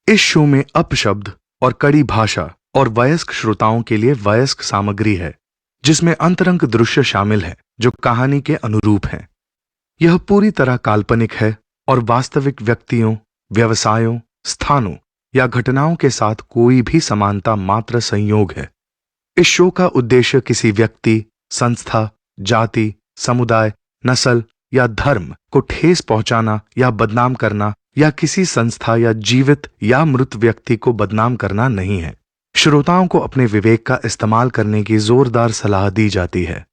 इस शो में अपशब्द और कड़ी भाषा और वयस्क श्रोताओं के लिए वयस्क सामग्री है, जिसमें अंतरंग दृश्य शामिल है जो कहानी के अनुरूप हैं। यह पूरी तरह काल्पनिक है और वास्तविक व्यक्तियों, व्यवसायों, स्थानों या घटनाओं के साथ कोई भी समानता मात्र संयोग है। इस शो का उद्देश्य किसी व्यक्ति, संस्था, जाति, समुदाय, नस्ल या धर्म को ठेस पहुंचाना या बदनाम करना या किसी संस्था या जीवित या मृत व्यक्ति को बदनाम करना नहीं है। श्रोताओं को अपने विवेक का इस्तेमाल करने की जोरदार सलाह दी जाती है।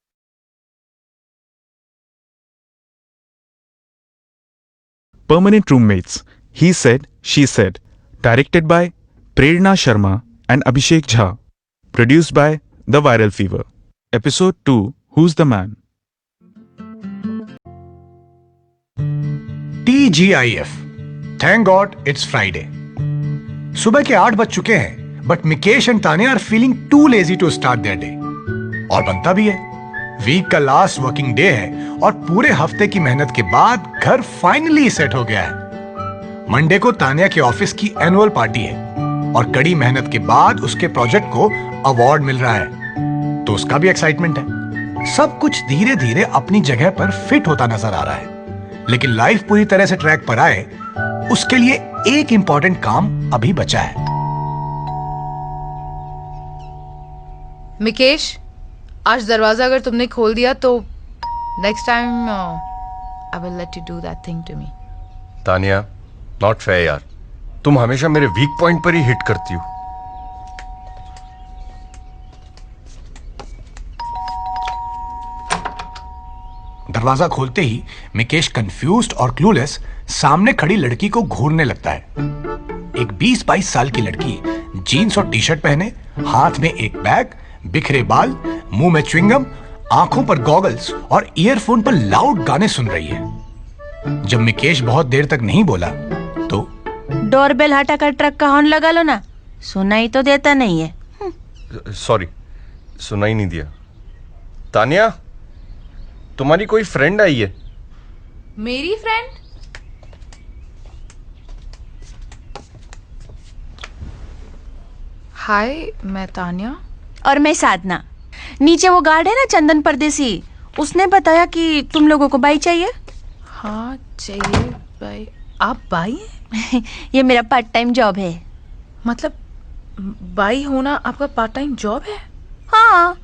Permanent Roommates, He Said, She Said, directed by Prerna Sharma and Abhishek Jha, produced by The Viral Fever. Episode 2, Who's the Man? TGIF, Thank God it's Friday. सुबह के 8 बज चुके हैं, but Mikesh and Tanya are feeling too lazy to start their day. और बनता भी है। Week का लास्ट वर्किंग डे है और पूरे हफ्ते की मेहनत के बाद घर फाइनली सेट हो गया है। मंडे को तानिया के ऑफिस की एनुअल पार्टी है और कड़ी मेहनत के बाद उसके प्रोजेक्ट को अवार्ड मिल रहा है, तो उसका भी एक्साइटमेंट है। सब कुछ धीरे धीरे अपनी जगह पर फिट होता नजर आ रहा है, लेकिन लाइफ पूरी तरह से ट्रैक पर आए उसके लिए एक इंपॉर्टेंट काम अभी बचा है। मिकेश, आज दरवाजा अगर तुमने खोल दिया तो next time I will let you do that thing to me. Tania, not fair यार, तुम हमेशा मेरे वीक पॉइंट पर ही हिट करती हो। दरवाजा खोलते ही मिकेश कंफ्यूज्ड और क्लूलेस सामने खड़ी लड़की को घूरने लगता है। एक 20-22 साल की लड़की जीन्स और टी शर्ट पहने, हाथ में एक बैग, बिखरे बाल, मुंह में च्युइंगम, आंखों पर गॉगल्स और ईयरफोन पर लाउड गाने सुन रही है। जब मिकेश बहुत देर तक नहीं बोला तो डोरबेल हटाकर ट्रक का हॉर्न लगा लो ना, सुनाई तो देता नहीं है। सॉरी, सुनाई नहीं दिया। तानिया, तुम्हारी कोई फ्रेंड आई है? मेरी फ्रेंड? हाय, मैं तानिया। और मैं साधना। नीचे वो गार्ड है ना, चंदन परदेसी, उसने बताया कि तुम लोगों को बाई चाहिए। हाँ चाहिए बाई। आप बाई हैं? ये मेरा पार्ट टाइम जॉब है। मतलब बाई होना आपका पार्ट टाइम जॉब है? हाँ,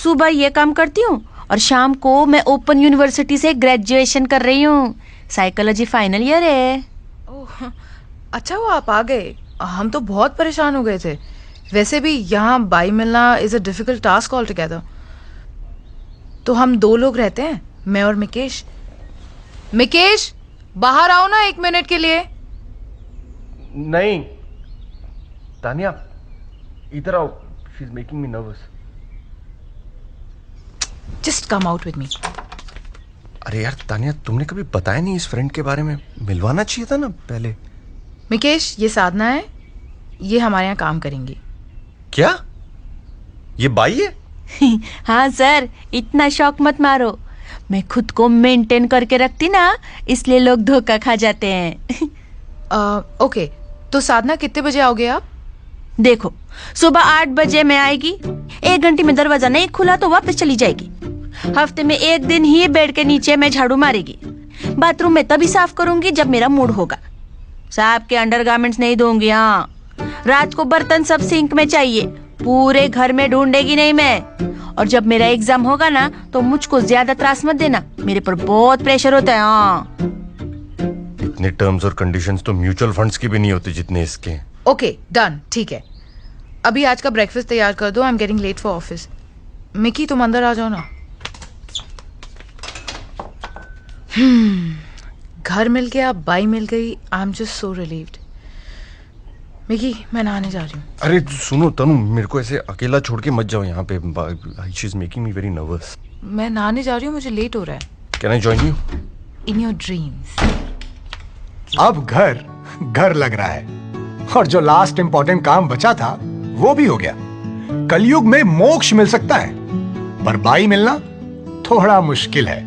सुबह ये काम करती हूँ और शाम को मैं ओपन यूनिवर्सिटी से ग्रेजुएशन कर रही हूँ। साइकोलॉजी फाइनल ईयर है। ओह अच्छा, वो आप आ गए। हम तो बहुत परेशान हो गए थे। वैसे भी यहाँ बाई मिलना is a difficult task all together. तो हम 2 लोग रहते हैं, मैं और मिकेश। मिकेश, बाहर आओ ना 1 मिनट के लिए। नहीं तानिया, इधर आओ, she is making me nervous. Just come out with me. अरे यार तानिया, तुमने कभी बताया नहीं इस फ्रेंड के बारे में, मिलवाना चाहिए था ना पहले। मिकेश, ये साधना है, ये हमारे यहाँ काम करेंगी। क्या ये बाई है? हाँ सर, इतना शौक मत मारो। मैं खुद को मेंटेन करके रखती ना, इसलिए लोग धोखा खा जाते हैं। ओके, तो साधना कितने बजे आओगे आप? देखो, सुबह 8 बजे मैं आएगी, 1 घंटे में दरवाजा नहीं खुला तो वापस चली जाएगी। हफ्ते में 1 दिन ही बेड के नीचे मैं झाड़ू मारेगी। बाथरूम में तभी साफ करूंगी जब मेरा मूड होगा। साहब के अंडरगारमेंट्स नहीं दूंगी। हाँ, रात को बर्तन सब सिंक में चाहिए, पूरे घर में ढूंढेगी नहीं मैं। और जब मेरा एग्जाम होगा ना तो मुझको ज्यादा त्रास मत देना, मेरे पर बहुत प्रेशर होता है। हाँ, इतने टर्म्स और कंडीशंस तो म्यूचुअल फंड्स की भी नहीं होती जितने इसके। ओके डन, ठीक है। अभी आज का ब्रेकफास्ट तैयार कर दो, I am getting late for office. Mickey, तुम अंदर आ जाओ ना। घर मिल गया, बाई मिल गई। I am just so relieved. Mickey, मैं नहाने जा रही हूँ। अरे सुनो तनु, मेरे को ऐसे अकेला छोड़ के मत जाओ यहाँ पे, she is making me very nervous. मैं नहाने जा रही हूँ, मुझे लेट हो रहा है। Can I join you in your dreams? अब घर लग रहा है और जो लास्ट इंपॉर्टेंट काम बचा था वो भी हो गया। कलयुग में मोक्ष मिल सकता है, पर बाई मिलना थोड़ा मुश्किल है।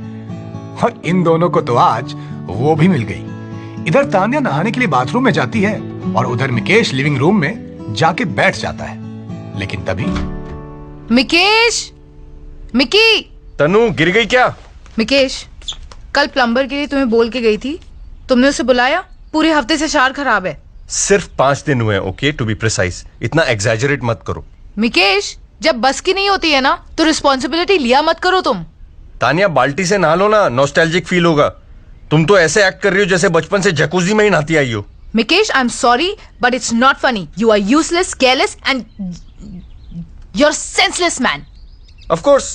और इन दोनों को तो आज वो भी मिल गई। इधर तान्या नहाने के लिए बाथरूम में जाती है और उधर मिकेश लिविंग रूम में जाके बैठ जाता है। लेकिन तभी मिकेश, मिकी, तनु गिर गई क्या? मिकेश, कल प्लम्बर के लिए तुम्हें बोल के गई थी, तुमने उसे बुलाया? पूरे हफ्ते से शार खराब है। सिर्फ 5 दिन हुए, ओके, टू बी प्रिसाइज। इतना एग्जैजरेट मत करो। मिकेश, जब बस की नहीं होती है ना तो रिस्पॉन्सिबिलिटी लिया मत करो तुम। तानिया बाल्टी से नहा लो ना, नॉस्टैल्जिक फील होगा। तुम तो ऐसे एक्ट कर रही हो जैसे बचपन से जकूजी में ही नहाती आई हो। Mikesh, I am sorry but it's not funny. You are useless, careless and you are senseless man. Of course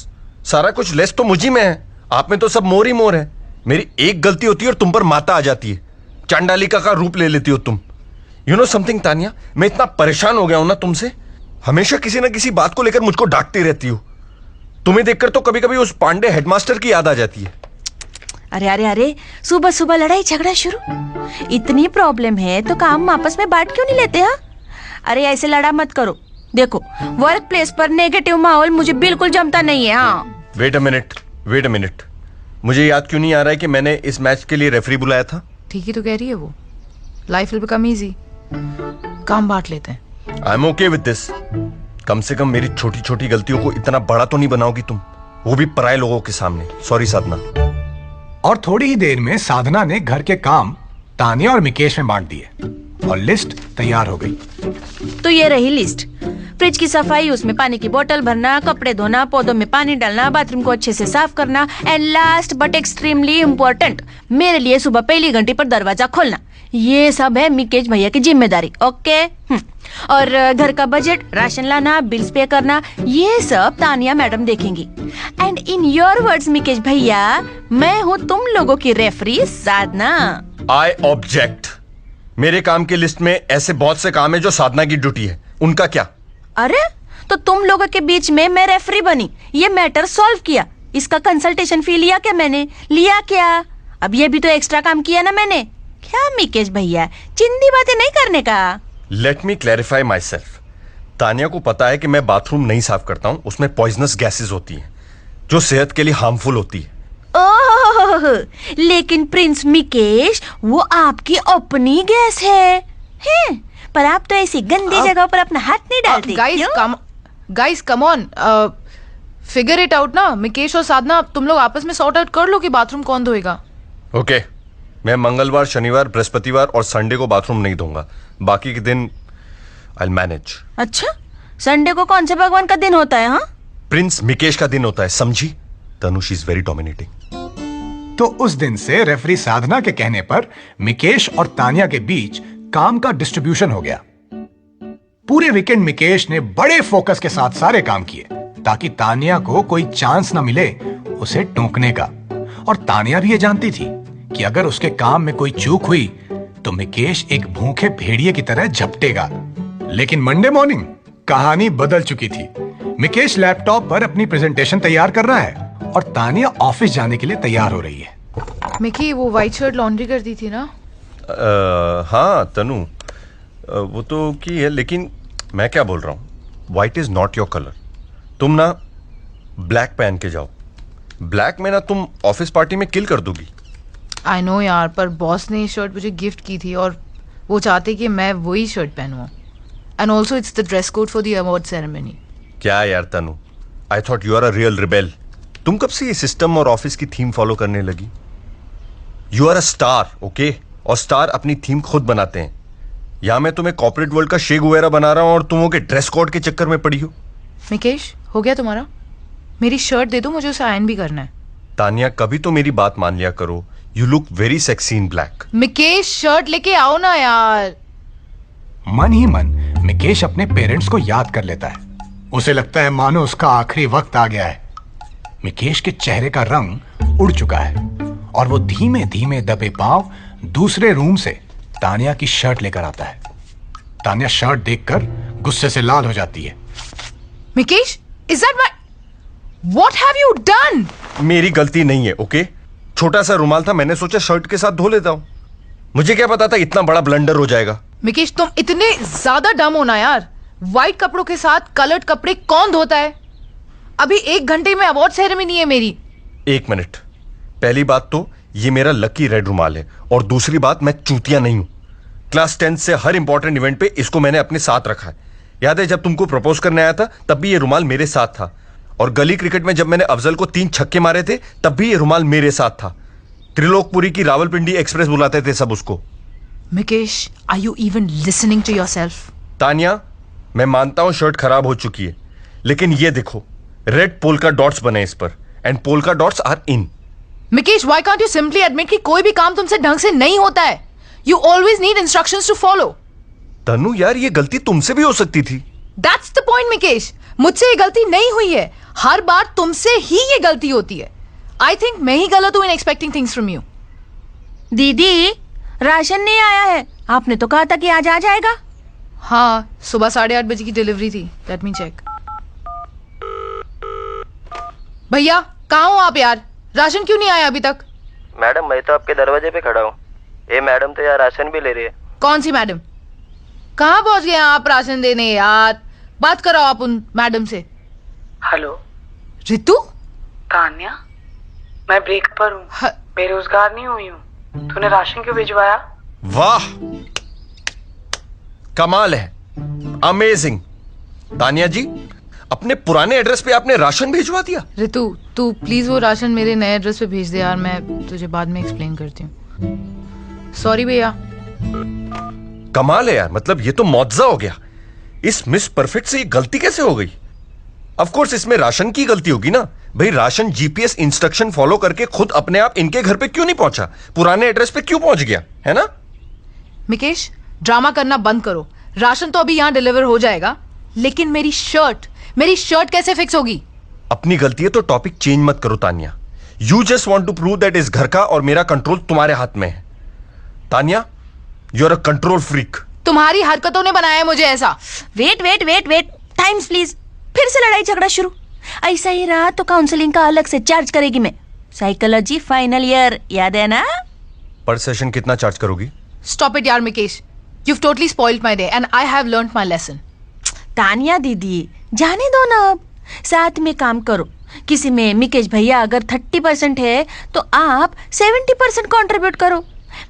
सारा कुछ लेस तो मुझी में है, आप में तो सब मोर ही मोर है। मेरी एक गलती होती है और तुम पर माता आ जाती है, चांडालिका का रूप ले लेती हो तुम। यू नो समथिंग तानिया, मैं इतना परेशान हो गया हूं ना तुमसे। हमेशा किसी ना किसी बात को लेकर मुझको डांटती रहती हो। तुम्हें देखकर तो कभी कभी उस पांडे हेडमास्टर की याद आ जाती है। अरे अरे अरे, सुबह सुबह लड़ाई झगड़ा शुरू। इतनी प्रॉब्लम है तो काम आपस में बांट क्यों नहीं लेते? हाँ, अरे ऐसे लड़ा मत करो। देखो, वर्क प्लेस पर नेगेटिव माहौल मुझे बिल्कुल जमता नहीं है। हाँ, वेट अ मिनट, मुझे याद क्यों नहीं आ रहा है कि मैंने इस मैच के लिए रेफरी बुलाया था? ठीक ही तो कह रही है वो। लाइफ विल बिकम इजी, काम बांट लेते हैं। I am okay with this. कम से कम मेरी छोटी छोटी गलतियों को इतना बड़ा तो नहीं बनाओगी तुम, वो भी पराये लोगों के सामने। सॉरी साधना। और थोड़ी ही देर में साधना ने घर के काम तानिया और मिकेश में बांट दिए और लिस्ट तैयार हो गई। तो ये रही लिस्ट। फ्रिज की सफाई, उसमें पानी की बोतल भरना, कपड़े धोना, पौधों में पानी डालना, बाथरूम को अच्छे से साफ करना, and last but extremely important, मेरे लिए सुबह पहली घंटी पर दरवाजा खोलना। ये सब है मिकेश भैया की जिम्मेदारी। ओके। और घर का बजट, राशन लाना, बिल्स पे करना, ये सब तानिया मैडम देखेंगी। And in your words Mikesh भैया, मैं हूँ तुम लोगों की रेफरी साधना। I object. मेरे काम की लिस्ट में ऐसे बहुत से काम है जो साधना की ड्यूटी है, उनका क्या? अरे, तो तुम लोगों के बीच में मैं रेफरी बनी, ये मैटर सॉल्व किया। इसका कंसल्टेशन फी लिया क्या मैंने? लिया क्या? अब ये भी तो एक्स्ट्रा काम किया ना मैंने। क्या मिकेश भैया, चिंदी बातें नहीं करने का। Let me clarify my self. Tania को पता है कि मैं बाथरूम नहीं साफ करता हूं, उसमें पॉइजनस गैसेस होती हैं जो सेहत के लिए हार्मफुल होती है। ओह, लेकिन प्रिंस मिकेश, वो आपकी अपनी गैस है। पर आप तो ऐसी गंदी जगह पर अपना हाथ नहीं डालते। Guys come on, figure it out ना। मिकेश और साधना, तुम लोग आपस में सॉर्ट आउट कर लो कि बाथरूम कौन धोएगा। ओके, मैं मंगलवार, शनिवार, बृहस्पतिवार और संडे को बाथरूम नहीं धोऊंगा। बाकी के दिन आई विल मैनेज। अच्छा, संडे को कौन से भगवान का दिन होता है? हाँ, प्रिंस मिकेश का दिन होता है, समझी? तनु, शी इज वेरी डोमिनेटिंग। तो उस दिन से रेफरी साधना के कहने पर मिकेश और तानिया के बीच काम का डिस्ट्रीब्यूशन हो गया। पूरे वीकेंड मिकेश ने बड़े फोकस के साथ सारे काम किए ताकि तानिया को कोई चांस ना मिले उसे टोकने का। और तानिया भी ये जानती थी कि अगर उसके काम में कोई चूक हुई तो मिकेश एक भूखे भेड़िए की तरह झपटेगा। लेकिन मंडे मॉर्निंग कहानी बदल चुकी थी। मिकेश लैपटॉप पर अपनी प्रेजेंटेशन तैयार कर रहा है और तानिया ऑफिस जाने के लिए तैयार हो रही है। मिकी, वो व्हाइट शर्ट लॉन्ड्री कर दी थी ना? हाँ तनु, वो तो की है, लेकिन मैं क्या बोल रहा हूँ, white is not your colour. तुम ना ब्लैक पहन के जाओ। ब्लैक में ना तुम ऑफिस पार्टी में किल कर दोगी। आई नो यार, पर बॉस ने ये शर्ट मुझे गिफ्ट की थी और वो चाहते कि मैं वही शर्ट पहनूं। And also it's the dress code for the award ceremony. क्या यार Tanu, I thought you are a real rebel. तुम कब से ये सिस्टम और ऑफिस की थीम फॉलो करने लगी? You are a star, okay? और स्टार अपनी थीम खुद बनाते हैं। यहां मैं तुम्हें कॉर्पोरेट वर्ल्ड का शेख वगैरह बना रहा हूं और तुम के ड्रेस कोड के चक्कर में पड़ी हो। मिकेश, हो गया तुम्हारा? मेरी शर्ट दे दो, मुझे उसे आयरन भी करना है। तानिया, कभी तो मेरी बात मान लिया करो। You look very sexy in black. Mikesh, shirt लेके आओ ना यार। मन ही मन मिकेश अपने पेरेंट्स को याद कर लेता है। उसे लगता है मानो उसका आखिरी वक्त आ गया है। मिकेश के चेहरे का रंग उड़ चुका है और वो धीमे धीमे दबे पांव दूसरे रूम से तानिया की शर्ट लेकर आता है। तानिया शर्ट देखकर गुस्से से लाल हो जाती है। Mikesh, is that my what have you done? मेरी गलती नहीं है, ओके? छोटा सा रुमाल था, मैंने सोचा शर्ट के साथ धो लेता हूं। मुझे क्या पता था इतना बड़ा ब्लंडर हो जाएगा। मिकेश, तुम इतने ज्यादा डम हो ना यार। व्हाइट कपड़ों के साथ कलर्ड कपड़े कौन धोता है? अभी 1 घंटे में अवार्ड सेरेमनी है मेरी। 1 मिनट। पहली बात तो ये मेरा लकी रेड रुमाल है और दूसरी बात, मैं चूतिया नहीं हूं। क्लास 10 से हर इंपॉर्टेंट इवेंट पे इसको मैंने अपने साथ रखा है। याद है जब तुमको प्रपोज करने आया था तब भी ये रुमाल मेरे साथ था, और गली क्रिकेट में जब मैंने अफजल को 3 छक्के मारे थे तब भी ये रुमाल मेरे साथ था। त्रिलोकपुरी की रावलपिंडी एक्सप्रेस बुलाते थे सब उसको। Mikesh, are you even listening to yourself? Tania, मैं मानता हूं शर्ट खराब हो चुकी है, लेकिन ये देखो रेड पोल्का डॉट्स बने इस पर, and polka dots are in. Mikesh, why can't you simply admit कि कोई भी काम तुमसे ढंग से नहीं होता है? You always need instructions to follow. Tanu यार, ये गलती तुमसे भी हो सकती थी। दैट्स द पॉइंट मिकेश, मुझसे ये गलती नहीं हुई है, हर बार तुमसे ही ये गलती होती है। आई थिंक मैं ही गलत हूं इन एक्सपेक्टिंग थिंग्स फ्रॉम यू। दीदी, राशन नहीं आया है, आपने तो कहा था कि आज आ जाएगा। हाँ, सुबह 8:30 बजे की डिलीवरी थी। Let me check. भैया, कहाँ हो आप यार? राशन क्यों नहीं आया अभी तक? मैडम, मैं तो आपके दरवाजे पे खड़ा हूँ। ये मैडम तो यार राशन भी ले रही है। कौन सी मैडम? कहाँ पहुंच गए आप राशन देने यार? बात कराओ आप उन मैडम से। हेलो रितु? तान्या, मैं ब्रेक पर हूँ, बेरोजगार नहीं हुई हूँ। तूने राशन क्यों भिजवाया? वाह, कमाल है, अमेजिंग। तानिया जी, अपने पुराने एड्रेस पे आपने राशन भिजवा दिया? रितु, तू प्लीज वो राशन मेरे नए एड्रेस पे भेज दे यार, मैं तुझे बाद में एक्सप्लेन करती हूँ। सॉरी भैया। कमाल है यार, मतलब ये तो मुआवजा हो गया। इस मिस परफेक्ट से ये गलती कैसे हो गई? ऑफ कोर्स इसमें राशन की गलती होगी ना भाई। राशन जीपीएस इंस्ट्रक्शन फॉलो करके खुद अपने आप इनके घर पे क्यों नहीं पहुंचा, पुराने एड्रेस पे क्यों पहुंच गया, है ना? मिकेश, ड्रामा करना बंद करो। राशन तो अभी यहाँ डिलीवर हो जाएगा, लेकिन मेरी शर्ट कैसे फिक्स होगी? अपनी गलती है तो टॉपिक चेंज मत करो Tania. You just want to prove that इस घर का और मेरा कंट्रोल तुम्हारे हाथ में है। Tania, you are a control freak. तुम्हारी हरकतों ने बनाया है मुझे ऐसा। Wait wait wait wait, times please. फिर से लड़ाई झगड़ा शुरू। ऐसा ही रहा तो काउंसलिंग का अलग से चार्ज करेगी मैं। साइकोलॉजी फाइनल ईयर, याद है ना? पर सेशन कितना चार्ज करोगी? स्टॉप इट यार Mikesh, you've totally spoiled my day and I have learned my lesson. Tania दीदी, जाने दो ना अब। साथ में काम करो। किसी में मिकेश भैया अगर 30% है तो आप 70% कंट्रीब्यूट करो।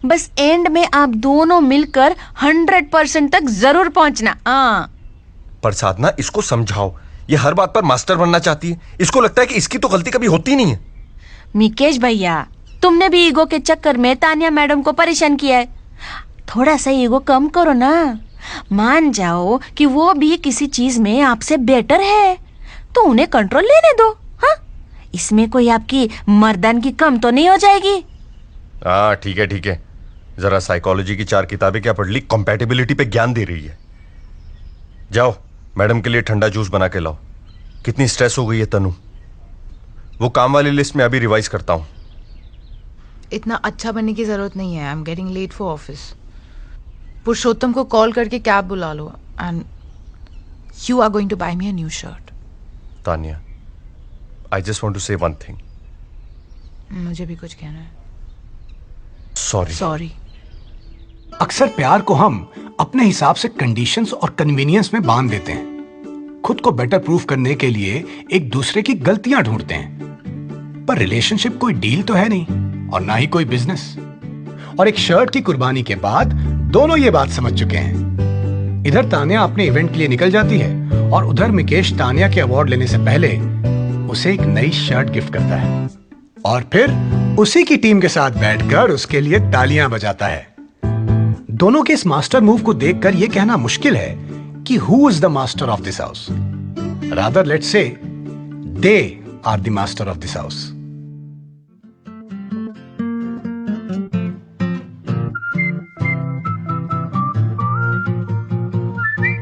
बस एंड में आप दोनों मिलकर 100% तक जरूर पहुंचना। पर साधना, इसको समझाओ, ये हर बात पर मास्टर बनना चाहती है। इसको लगता है कि इसकी तो गलती कभी होती नहीं है। मिकेश भैया, तुमने भी ईगो के चक्कर में तानिया मैडम को परेशान किया है। थोड़ा सा ईगो कम करो ना। मान जाओ कि वो भी किसी चीज में आपसे बेटर है तो उन्हें कंट्रोल लेने दो। हाँ, इसमें कोई आपकी मर्दानगी कम तो नहीं हो जाएगी। हाँ ठीक है ठीक है, जरा साइकोलॉजी की 4 किताबें क्या पढ़ ली, कंपैटिबिलिटी पे ज्ञान दे रही है। जाओ मैडम के लिए ठंडा जूस बना के लाओ। कितनी स्ट्रेस हो गई है तनु। वो काम वाली लिस्ट में अभी रिवाइज करता हूं। इतना अच्छा बनने की जरूरत नहीं है। I am getting late for office. Purushottam को कॉल करके कैब बुला लो and you are going to buy me a new shirt. Tania, I just want to say one thing. मुझे भी कुछ कहना है। सॉरी। अक्सर प्यार को हम अपने हिसाब से कंडीशंस और कन्वीनियंस में बांध देते हैं। खुद को बेटर प्रूफ करने के लिए एक दूसरे की गलतियां ढूंढते हैं। पर रिलेशनशिप कोई डील तो है नहीं और ना ही कोई बिजनेस। और एक शर्ट की कुर्बानी के बाद दोनों ये बात समझ चुके हैं। इधर तानिया अपने इवेंट के लिए निकल जाती है और उधर मिकेश तानिया के अवार्ड लेने से पहले उसे एक नई शर्ट गिफ्ट करता है और फिर उसी की टीम के साथ बैठकर उसके लिए तालियां बजाता है। दोनों के इस मास्टर मूव को देखकर यह कहना मुश्किल है कि who is the master of this house. Rather let's say they are the master of this house.